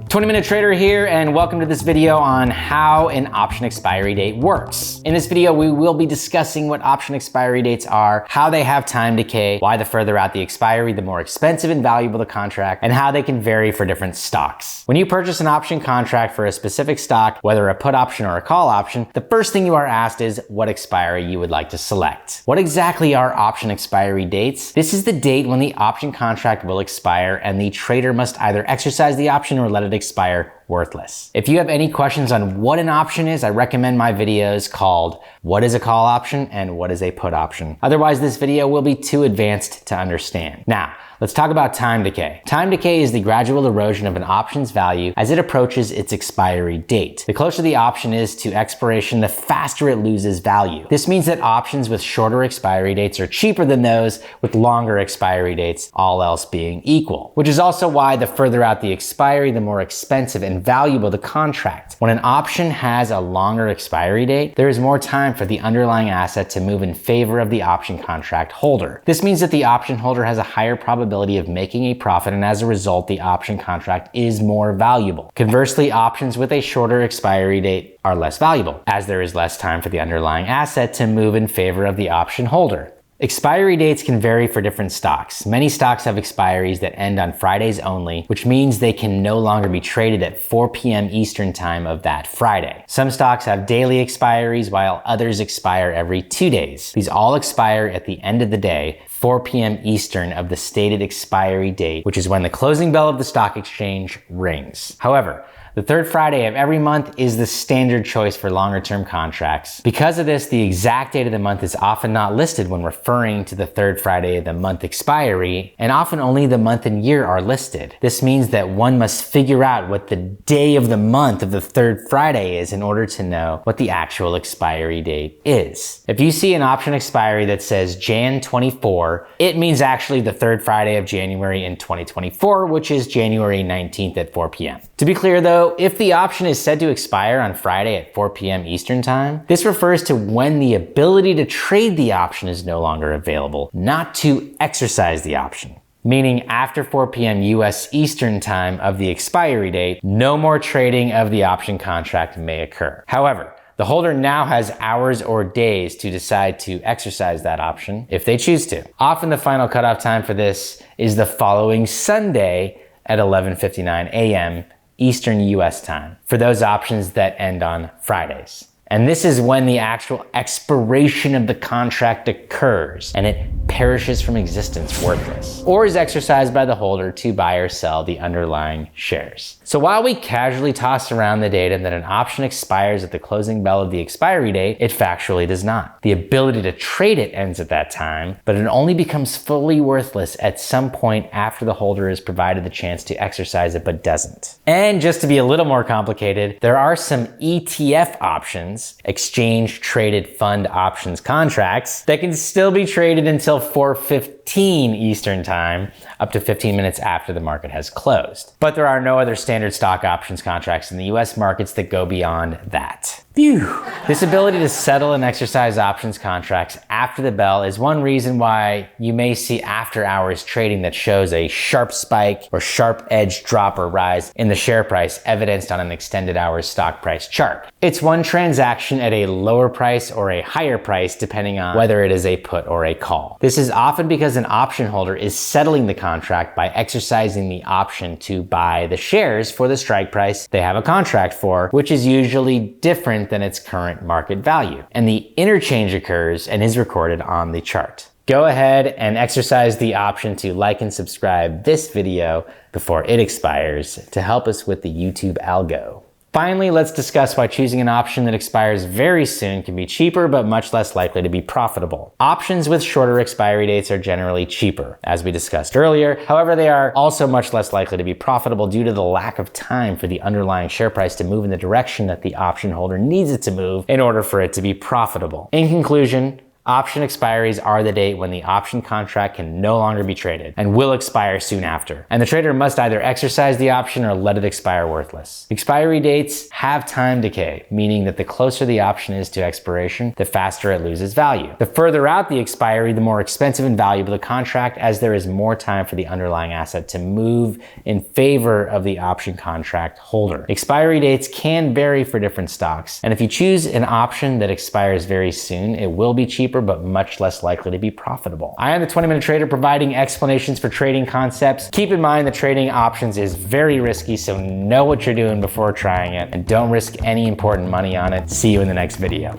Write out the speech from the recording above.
20-minute trader here, and welcome to this video on how an option expiry date works. In this video, we will be discussing what option expiry dates are, how they have time decay, why the further out the expiry, the more expensive and valuable the contract, and how they can vary for different stocks. When you purchase an option contract for a specific stock, whether a put option or a call option, the first thing you are asked is what expiry you would like to select. What exactly are option expiry dates? This is the date when the option contract will expire, and the trader must either exercise the option or let it expire worthless. If you have any questions on what an option is, I recommend my videos called What is a Call Option and What is a Put Option. Otherwise, this video will be too advanced to understand. Now, let's talk about time decay. Time decay is the gradual erosion of an option's value as it approaches its expiry date. The closer the option is to expiration, the faster it loses value. This means that options with shorter expiry dates are cheaper than those with longer expiry dates, all else being equal. Which is also why the further out the expiry, the more expensive and valuable the contract. When an option has a longer expiry date, there is more time for the underlying asset to move in favor of the option contract holder. This means that the option holder has a higher probability of making a profit, and as a result, the option contract is more valuable. Conversely, options with a shorter expiry date are less valuable, as there is less time for the underlying asset to move in favor of the option holder. Expiry dates can vary for different stocks. Many stocks have expiries that end on Fridays only, which means they can no longer be traded at 4 p.m. Eastern time of that Friday. Some stocks have daily expiries, while others expire every 2 days. These all expire at the end of the day, 4 p.m. Eastern of the stated expiry date, which is when the closing bell of the stock exchange rings. However, the third Friday of every month is the standard choice for longer-term contracts. Because of this, the exact date of the month is often not listed when referring to the third Friday of the month expiry, and often only the month and year are listed. This means that one must figure out what the day of the month of the third Friday is in order to know what the actual expiry date is. If you see an option expiry that says Jan 24, it means actually the third Friday of January in 2024, which is January 19th at 4 p.m. To be clear though, if the option is said to expire on Friday at 4 p.m. Eastern time, this refers to when the ability to trade the option is no longer available, not to exercise the option. Meaning after 4 p.m. US Eastern time of the expiry date, no more trading of the option contract may occur. However, the holder now has hours or days to decide to exercise that option if they choose to. Often the final cutoff time for this is the following Sunday at 11:59 a.m. Eastern US time for those options that end on Fridays. And this is when the actual expiration of the contract occurs and it perishes from existence worthless, or is exercised by the holder to buy or sell the underlying shares. So while we casually toss around the data that an option expires at the closing bell of the expiry date, it factually does not. The ability to trade it ends at that time, but it only becomes fully worthless at some point after the holder is provided the chance to exercise it but doesn't. And just to be a little more complicated, there are some ETF options, exchange traded fund options contracts, that can still be traded until 4:15 Eastern time, up to 15 minutes after the market has closed. But there are no other standard stock options contracts in the US markets that go beyond that. Phew. This ability to settle and exercise options contracts after the bell is one reason why you may see after hours trading that shows a sharp spike or sharp edge drop or rise in the share price evidenced on an extended hours stock price chart. It's one transaction at a lower price or a higher price depending on whether it is a put or a call. This is often because an option holder is settling the contract by exercising the option to buy the shares for the strike price they have a contract for, which is usually different than its current market value. And the interchange occurs and is recorded on the chart. Go ahead and exercise the option to like and subscribe this video before it expires to help us with the YouTube algo. Finally, let's discuss why choosing an option that expires very soon can be cheaper but much less likely to be profitable. Options with shorter expiry dates are generally cheaper, as we discussed earlier. However, they are also much less likely to be profitable due to the lack of time for the underlying share price to move in the direction that the option holder needs it to move in order for it to be profitable. In conclusion, Option expiries are the date when the option contract can no longer be traded and will expire soon after. And the trader must either exercise the option or let it expire worthless. Expiry dates have time decay, meaning that the closer the option is to expiration, the faster it loses value. The further out the expiry, the more expensive and valuable the contract, as there is more time for the underlying asset to move in favor of the option contract holder. Expiry dates can vary for different stocks, and if you choose an option that expires very soon, it will be cheaper but much less likely to be profitable. I am the 20-minute trader providing explanations for trading concepts. Keep in mind that trading options is very risky, so know what you're doing before trying it and don't risk any important money on it. See you in the next video.